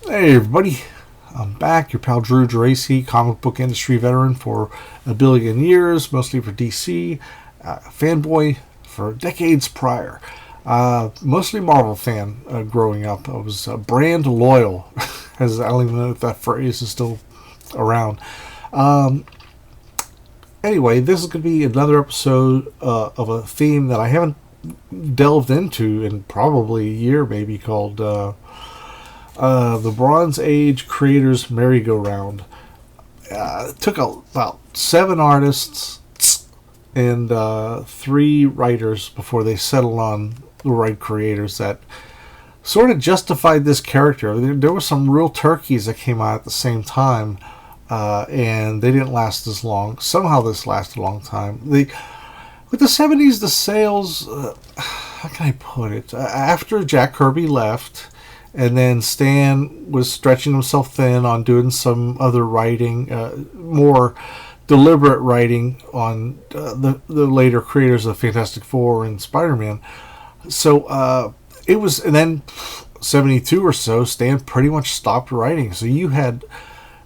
Hey everybody, I'm back, your pal Drew Geraci, comic book industry veteran for a billion years, mostly for DC, fanboy for decades prior. Mostly Marvel fan growing up. I was brand loyal, as I don't even know if that phrase is still around. Um, anyway, this is going to be another episode of a theme that I haven't delved into in probably a year, maybe, called the Bronze Age Creators Merry-Go-Round. It took about 7 artists and 3 writers before they settled on the right creators that sort of justified this character. There were some real turkeys that came out at the same time, and they didn't last as long. Somehow this lasted a long time. With the 70s, the sales, how can I put it? After Jack Kirby left, and then Stan was stretching himself thin on doing some other writing, more deliberate writing on the later creators of Fantastic Four and Spider-Man. So it was, and then 72 or so, Stan pretty much stopped writing. So you had,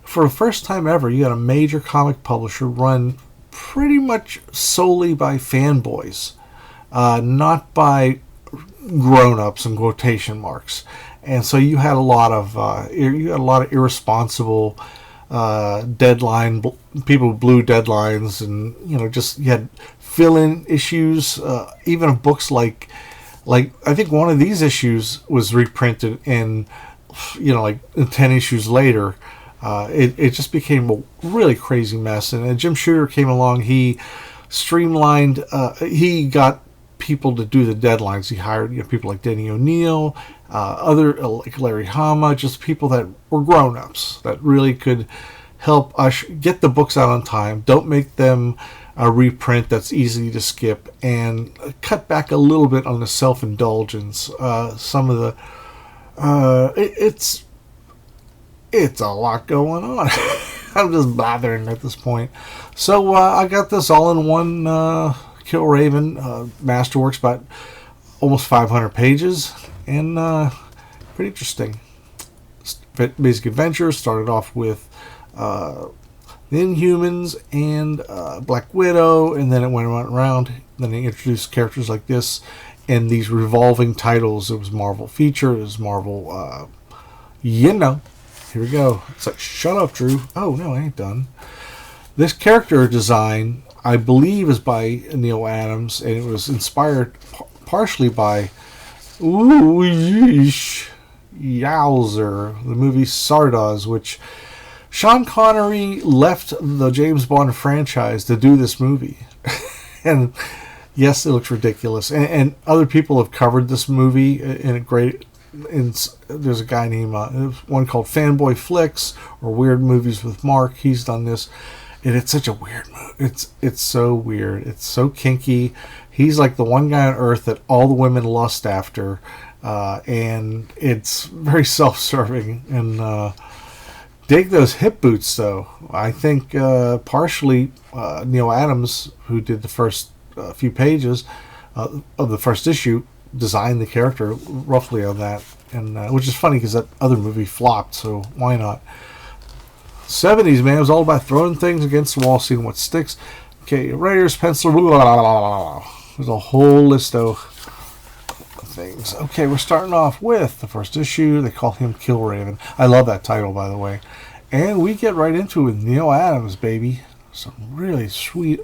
for the first time ever, you had a major comic publisher run pretty much solely by fanboys, not by grown-ups in quotation marks. And so you had a lot of irresponsible deadline people who blew deadlines, and just you had fill-in issues. Even of books like I think one of these issues was reprinted in 10 issues later. It just became a really crazy mess. And Jim Shooter came along. He streamlined. He got people to do the deadlines. He hired people like Denny O'Neil, other like Larry Hama, just people that were grown-ups that really could help us get the books out on time. Don't make them a reprint that's easy to skip, and cut back a little bit on the self-indulgence. Some of the it's a lot going on. I'm just blathering at this point. So I got this all in one Killraven Masterworks, about almost 500 pages, and pretty interesting. Basic Adventure started off with the Inhumans and Black Widow, and then it went around. Then they introduced characters like this and these revolving titles. It was Marvel Feature, it was Marvel, here we go. It's like, shut up, Drew. Oh, no, I ain't done. This character design, I believe, is by Neil Adams, and it was inspired partially by Yowzer, the movie Sardoz, which Sean Connery left the James Bond franchise to do this movie. And yes, it looks ridiculous. And other people have covered this movie in a great... there's a guy named one called Fanboy Flicks, or Weird Movies with Mark. He's done this, and it's such a weird movie. It's so weird. It's so kinky. He's like the one guy on Earth that all the women lust after, and it's very self-serving. And dig those hip boots, though. I think partially Neil Adams, who did the first few pages of the first issue, designed the character roughly on that, and which is funny because that other movie flopped, so why not? 70s, man, it was all about throwing things against the wall, seeing what sticks. Okay, writer's pencil, blah, blah, blah, blah, blah. There's a whole list of things. Okay, we're starting off with the first issue. They call him Killraven. I love that title, by the way. And we get right into it with Neil Adams, baby. Some really sweet,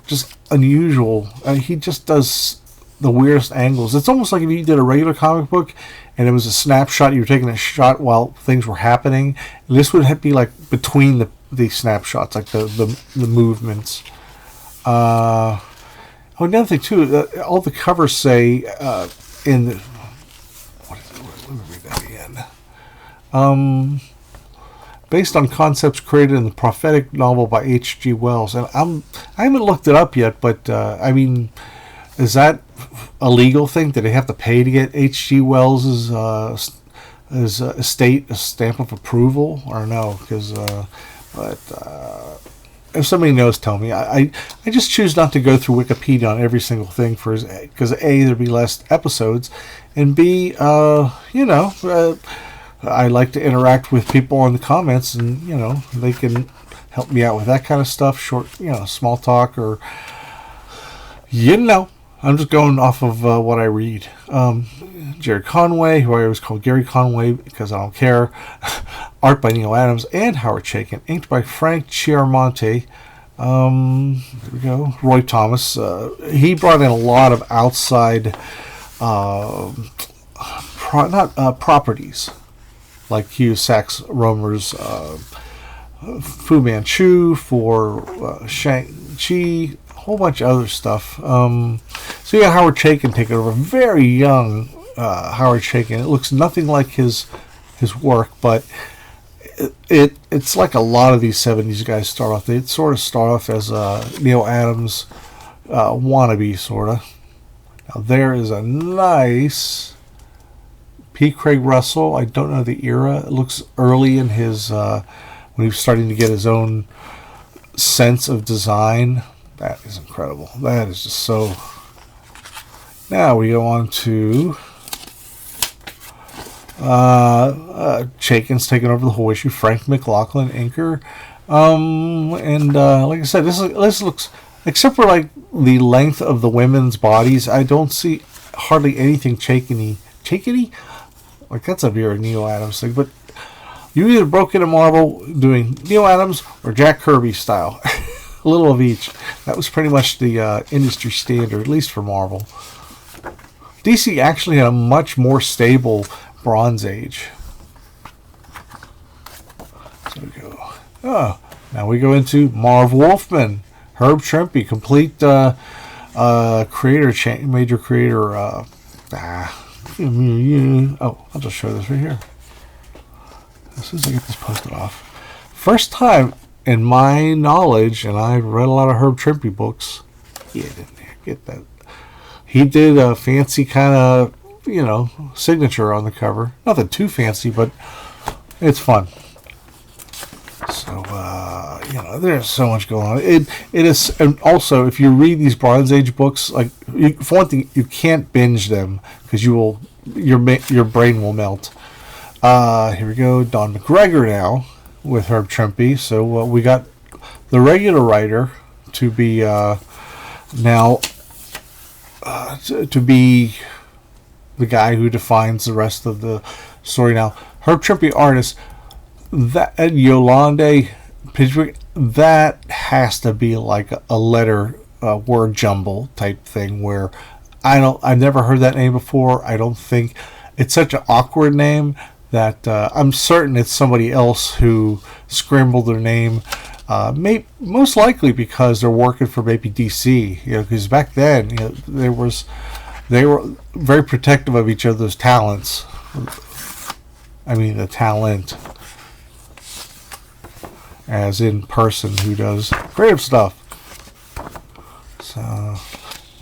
just unusual. He just does the weirdest angles. It's almost like if you did a regular comic book and it was a snapshot, you were taking a shot while things were happening. This would be like between the snapshots, like the movements. Another thing too, all the covers say in the, let me read that again. Based on concepts created in the prophetic novel by H.G. Wells, and I haven't looked it up yet, but I mean, is that a legal thing? Did they have to pay to get H.G. Wells' estate a stamp of approval, or no? Because, if somebody knows, tell me. I just choose not to go through Wikipedia on every single thing because A, there'd be less episodes, and B, I like to interact with people in the comments, and they can help me out with that kind of stuff. Short, small talk, or I'm just going off of what I read. Jerry Conway, who I always call Gary Conway because I don't care. Art by Neil Adams and Howard Chaykin. Inked by Frank Chiaramonte. There we go. Roy Thomas. He brought in a lot of outside properties, like Hugh Sachs Romer's Fu Manchu for Shang-Chi, a whole bunch of other stuff. So you got Howard Chaykin taking over. Very young Howard Chaykin. It looks nothing like his work, but it's like a lot of these 70s guys start off. They sort of start off as Neil Adams wannabe, sort of. Now there is a nice P. Craig Russell. I don't know the era. It looks early in his when he was starting to get his own sense of design. That is incredible. That is just so. Now we go on to Chaykin's taking over the whole issue. Frank McLaughlin, inker. And like I said, this looks, except for like the length of the women's bodies, I don't see hardly anything Chaykin-y? Like, that's a very Neil Adams thing, but you either broke into Marvel doing Neil Adams or Jack Kirby style. A little of each. That was pretty much the industry standard, at least for Marvel. DC actually had a much more stable Bronze Age. So we go. Now we go into Marv Wolfman, Herb Trimpe, complete creator, major creator. I'll just show this right here. As soon as I get this posted off. First time in my knowledge, and I've read a lot of Herb Trimpe books. Get that. He did a fancy kind of, signature on the cover. Nothing too fancy, but it's fun. So, there's so much going on. It is, and also, if you read these Bronze Age books, like, for one thing, you can't binge them because your brain will melt. Here we go, Don McGregor now with Herb Trimpe. So we got the regular writer to be now to be the guy who defines the rest of the story. Now, Herb Trimpe artist, that and Yolande Pittsburgh, that has to be like a letter word jumble type thing where I've never heard that name before. I don't think it's such an awkward name that I'm certain it's somebody else who scrambled their name. Most likely because they're working for maybe DC, because back then, they were very protective of each other's talents. I mean, the talent, as in person who does creative stuff. So,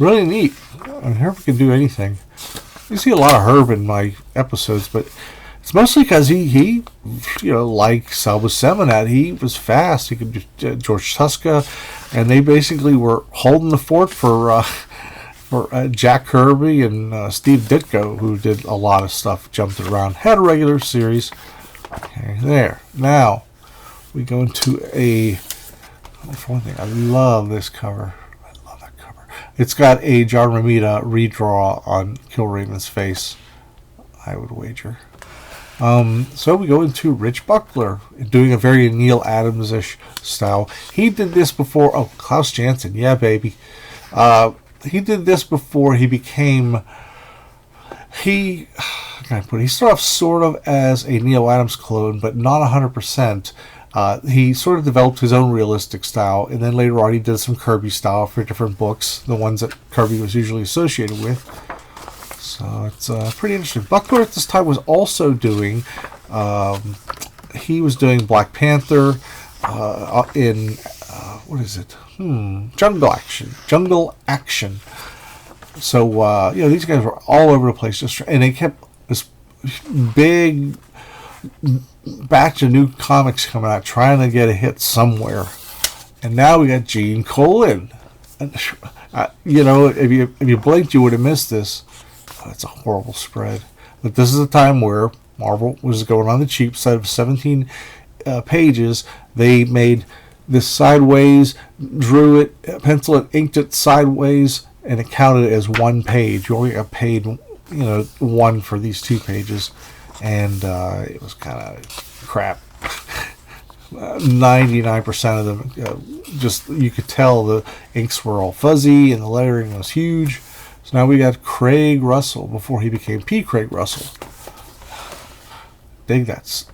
really neat. I mean, Herb can do anything. You see a lot of Herb in my episodes, but it's mostly because he like Sal Buscema, he was fast. He could do George Tuska, and they basically were holding the fort for Jack Kirby and Steve Ditko, who did a lot of stuff, jumped around, had a regular series. Okay, there. Now, we go into for one thing, I love this cover. I love that cover. It's got a John Romita redraw on Killraven's face, I would wager. So we go into Rich Buckler, doing a very Neil Adams-ish style. He did this before. Oh, Klaus Janson, yeah, baby. He did this before he became. He started off sort of as a Neil Adams clone, but not 100%. He sort of developed his own realistic style, and then later on he did some Kirby style for different books, the ones that Kirby was usually associated with. So it's pretty interesting. Buckler at this time was also doing, he was doing Black Panther in, what is it? Jungle Action. So, these guys were all over the place, and they kept this big batch of new comics coming out, trying to get a hit somewhere. And now we got Gene Colan. And, if you blinked, you would have missed this. It's a horrible spread. But this is a time where Marvel was going on the cheap side of 17 pages. They made this sideways, drew it, penciled it, inked it sideways, and it counted as one page. You only got paid, one for these 2 pages, and it was kind of crap. 99% of them, just you could tell the inks were all fuzzy and the lettering was huge. So now we got Craig Russell before he became P. Craig Russell. Dig that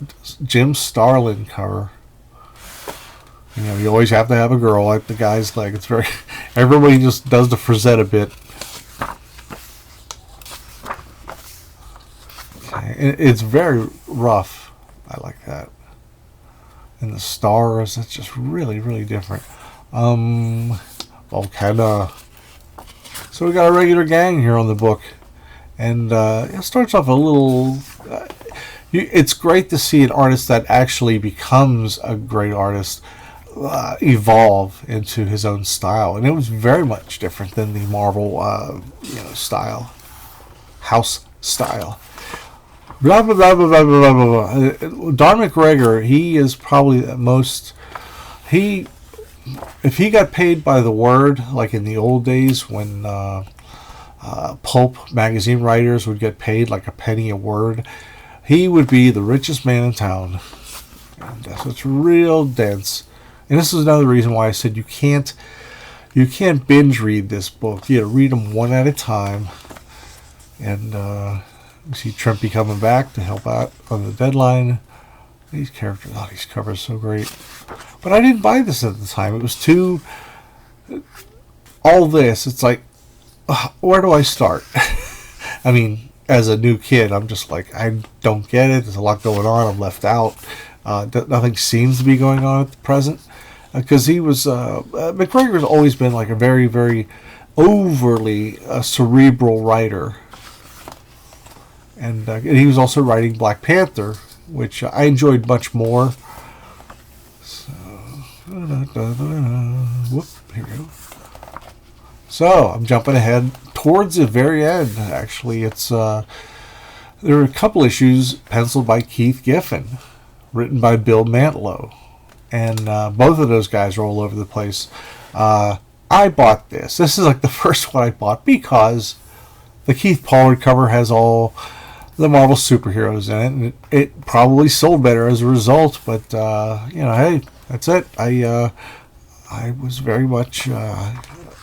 Jim Starlin cover. You always have to have a girl like the guy's leg. It's very everybody just does the Frazetta bit. Okay. It's very rough. I like that. And the stars, that's just really, really different. Volcana. So we got a regular gang here on the book. And it starts off a little... it's great to see an artist that actually becomes a great artist evolve into his own style. And it was very much different than the Marvel style. House style. Blah, blah, blah, blah, blah, blah, blah. Don McGregor, he is probably the most... If he got paid by the word, like in the old days when pulp magazine writers would get paid like a penny a word, he would be the richest man in town. And so it's real dense. And this is another reason why I said you can't binge read this book. You read them one at a time. And you see Trempy coming back to help out on the deadline. These characters, these covers are so great. But I didn't buy this at the time. It was too... All this, it's like, where do I start? I mean, as a new kid, I'm just like, I don't get it. There's a lot going on. I'm left out. Nothing seems to be going on at the present. Because he was... McGregor's always been like a very, very overly cerebral writer. And he was also writing Black Panther, which I enjoyed much more. So, whoop, here we go. So I'm jumping ahead towards the very end. Actually, it's there are a couple issues penciled by Keith Giffen, written by Bill Mantlo, and both of those guys are all over the place. I bought this. This is like the first one I bought because the Keith Pollard cover has all the Marvel superheroes in it, and it probably sold better as a result. But hey, that's it. I was very much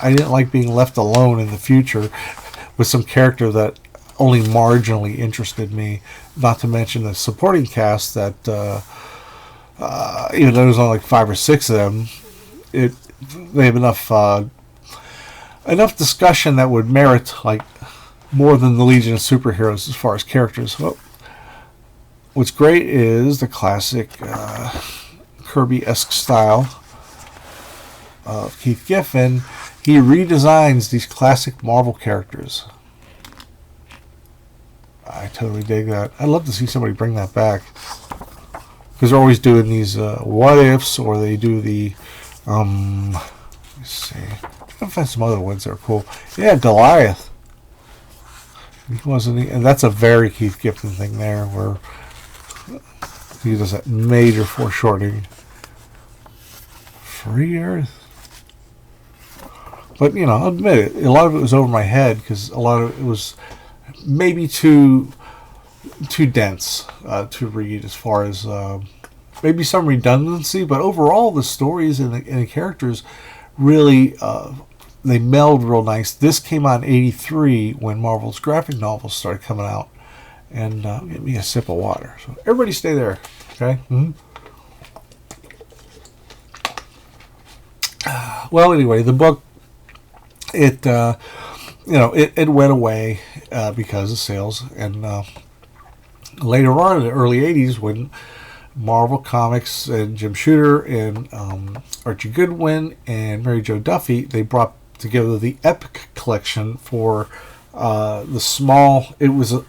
I didn't like being left alone in the future with some character that only marginally interested me. Not to mention the supporting cast that even though there was only like 5 or 6 of them, they have enough discussion that would merit like more than the Legion of Superheroes as far as characters. Well, what's great is the classic Kirby-esque style of Keith Giffen. He redesigns these classic Marvel characters. I totally dig that. I'd love to see somebody bring that back. Because they're always doing these what ifs, or they do the let's see. I'll find some other ones that are cool. Yeah, Goliath. He wasn't, and that's a very Keith Giffen thing there, where he does that major foreshortening. Free Earth. But I'll admit it, a lot of it was over my head because a lot of it was maybe too dense to read, as far as maybe some redundancy. But overall, the stories and the characters really they meld real nice. This came out in '83 when Marvel's graphic novels started coming out. And get me a sip of water. So everybody stay there, okay? Mm-hmm. Well, anyway, the book, it went away because of sales. And later on in the early 80s, when Marvel Comics and Jim Shooter and Archie Goodwin and Mary Jo Duffy, they brought together the Epic collection for the small... It was a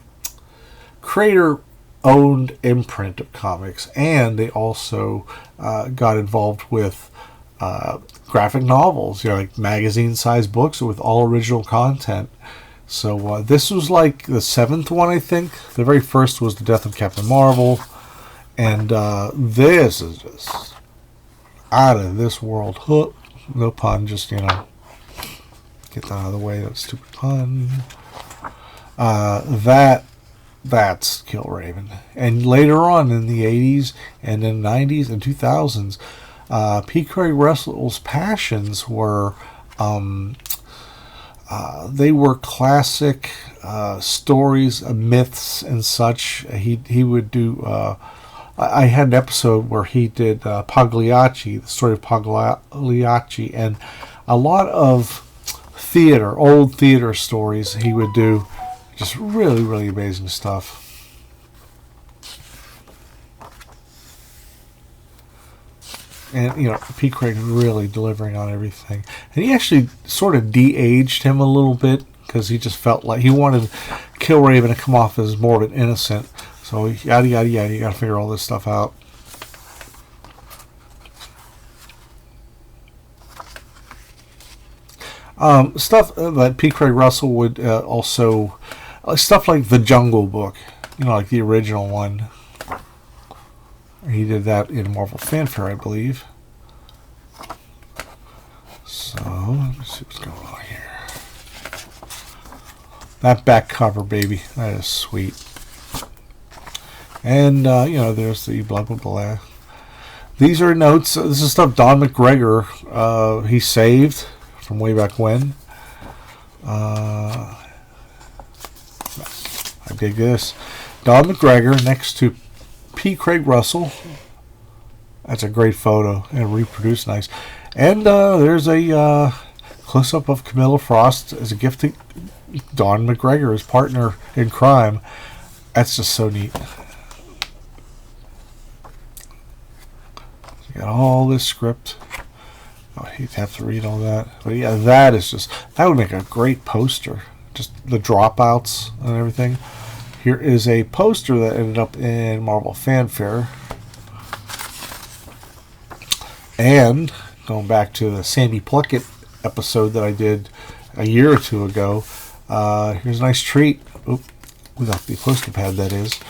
creator-owned imprint of comics, and they also got involved with graphic novels, like magazine-sized books with all original content. So this was like the 7th one, I think. The very first was The Death of Captain Marvel. And this is just out of this world. Huh. No pun, just, get that out of the way. That stupid pun. That's Killraven. And later on in the 80s and in the 90s and 2000s, P. Craig Russell's passions were... they were classic stories, myths, and such. He would do. I had an episode where he did Pagliacci, the story of Pagliacci, and a lot of old theater stories he would do. Just really, really amazing stuff. And, Pete Craig really delivering on everything. And he actually sort of de-aged him a little bit because he just felt like he wanted Killraven to come off as more of an innocent. So, yada, yada, yada. You got to figure all this stuff out. Stuff that P. Craig Russell would also... stuff like The Jungle Book. Like the original one. He did that in Marvel Fanfare, I believe. So, let's see what's going on here. That back cover, baby. That is sweet. And, there's the blah, blah, blah. These are notes. This is stuff Don McGregor, he saved from way back when. I dig this. Don McGregor next to P. Craig Russell. That's a great photo and reproduced nice. And there's a close-up of Camilla Frost as a gift to Don McGregor, his partner in crime. That's just so neat. You got all this script. Oh, you'd have to read all that. But yeah, that would make a great poster. Just the dropouts and everything. Here is a poster that ended up in Marvel Fanfare. And going back to the Sandy Pluckett episode that I did a year or two ago, here's a nice treat. Oop, without the poster pad, that is.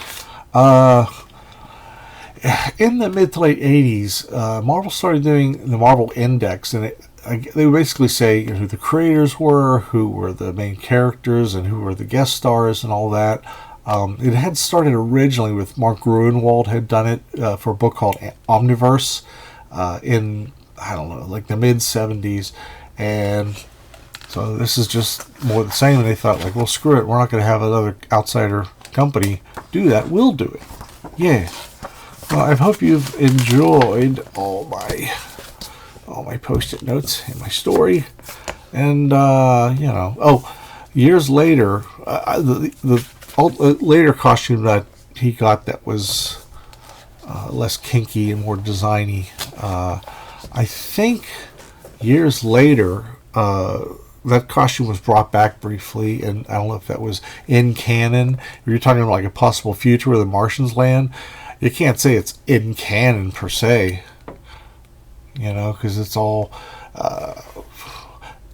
In the mid to late 80s, Marvel started doing the Marvel Index, and they would basically say who the creators were, who were the main characters, and who were the guest stars, and all that. It had started originally with Mark Gruenwald had done it for a book called Omniverse in, I don't know, like the mid-70s. And so this is just more the same. And they thought, like, well, screw it. We're not going to have another outsider company do that. We'll do it. Yeah. Well, I hope you've enjoyed all my Post-it notes and my story. And, years later, the later costume that he got that was less kinky and more designy, I think years later that costume was brought back briefly, and I don't know if that was in canon. If you're talking about like a possible future where the Martians land, you can't say it's in canon per se, because it's all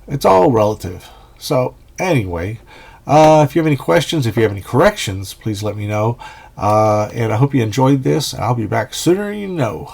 relative. So anyway, if you have any questions, if you have any corrections, please let me know. And I hope you enjoyed this, and I'll be back sooner than you know.